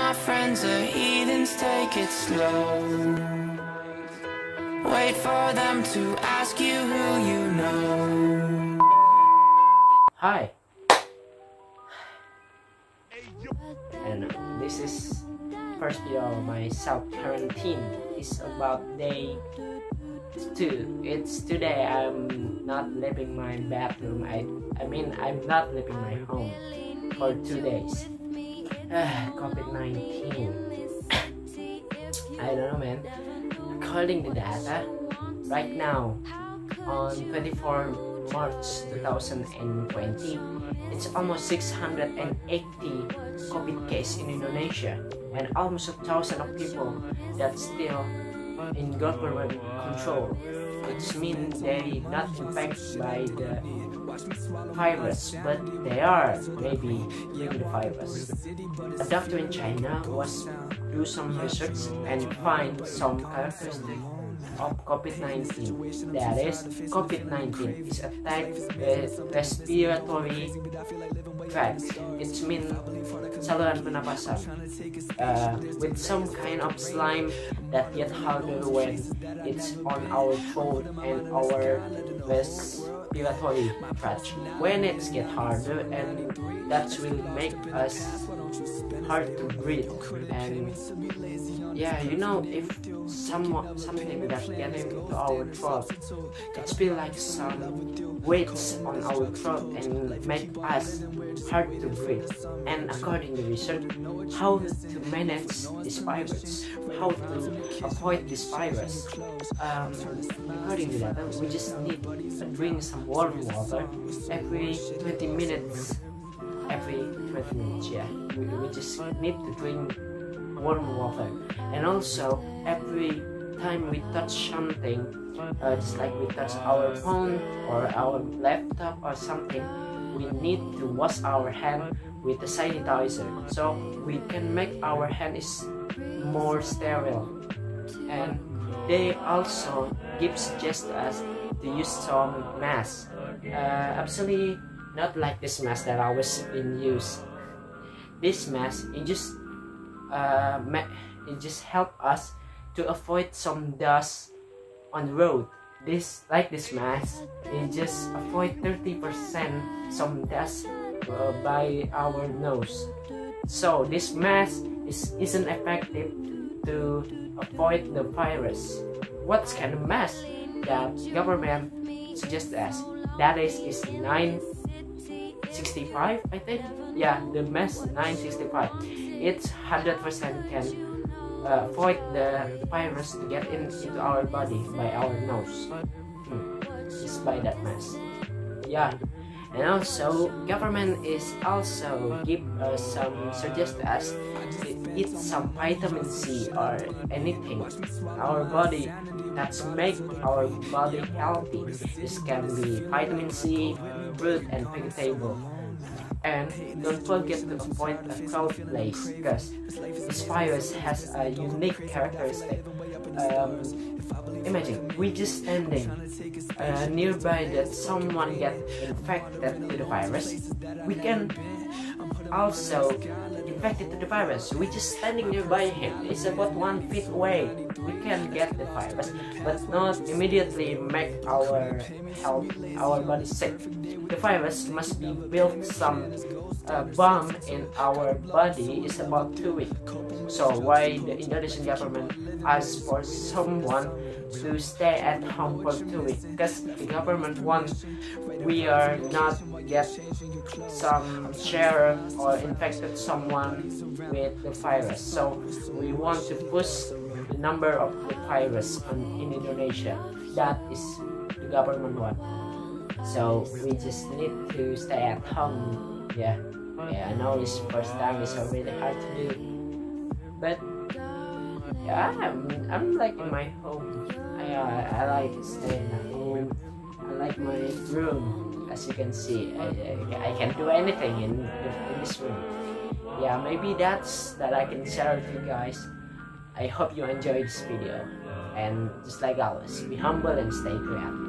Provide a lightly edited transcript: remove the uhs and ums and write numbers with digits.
my friends are heathens, take it slow. Wait for them to ask you who you know. Hi, and this is first video of my self-quarantine. It's about day 2. It's today. I'm not leaving my bathroom. I mean I'm not leaving my home for 2 days. COVID-19. I don't know, man. According to data, right now on 24 March 2020, it's almost 680 COVID cases in Indonesia, and almost 1,000 of people that's still in government control, which means they not infected by the virus, but they are maybe with the virus. A doctor in China was do some research and find some characteristics of COVID-19. That is, COVID-19 is a type of respiratory tract. It means saluran pernapasan, with some kind of slime that get harder when it's on our throat and our respiratory tract. When it gets harder, and that will make us hard to breathe. And yeah, you know, if something that get into our throat, it feels like some weights on our throat and make us hard to breathe. And according to research, how to manage this virus, how to avoid this virus, according to that, we just need to drink some warm water every 20 minutes. Yeah, we just need to drink warm water. And also every time we touch something, just like we touch our phone or our laptop or something, we need to wash our hand with the sanitizer, so we can make our hands more sterile. And they also suggest us to use some masks. Absolutely not like this mask that I was in use. This mask, it just help us to avoid some dust on the road. This mask, it just avoid 30% some dust by our nose. So this mask isn't effective to avoid the virus. What kind of mask that government suggests us? That is 965, I think. Yeah, the mask 965. It's 100% can avoid the virus to get into our body by our nose. Just by that mask. Yeah. And also, government is also give us some suggest us to eat some vitamin C or anything our body that's make our body healthy. This can be vitamin C, fruit, and vegetable. And don't forget to avoid a crowded place, because this virus has a unique characteristic. Imagine we just standing nearby that someone get infected with the virus. We can also infected to the virus. We just standing nearby him. It's about 1 feet away. We can get the virus, but not immediately make our body sick. The virus must be built some bomb in our body is about 2 weeks. So why the Indonesian government asks for someone to stay at home for 2 weeks? Because the government wants we are not get some share or infected someone with the virus. So we want to push the number of the virus in Indonesia. That is the government one. So we just need to stay at home. Yeah, I know it's first time, it's already hard to do, but yeah, I'm like in my home. I like staying at home. I like my room. As you can see, I can do anything in this room. Yeah, maybe that's that I can share with you guys. I hope you enjoyed this video, and just like always, be humble and stay creative.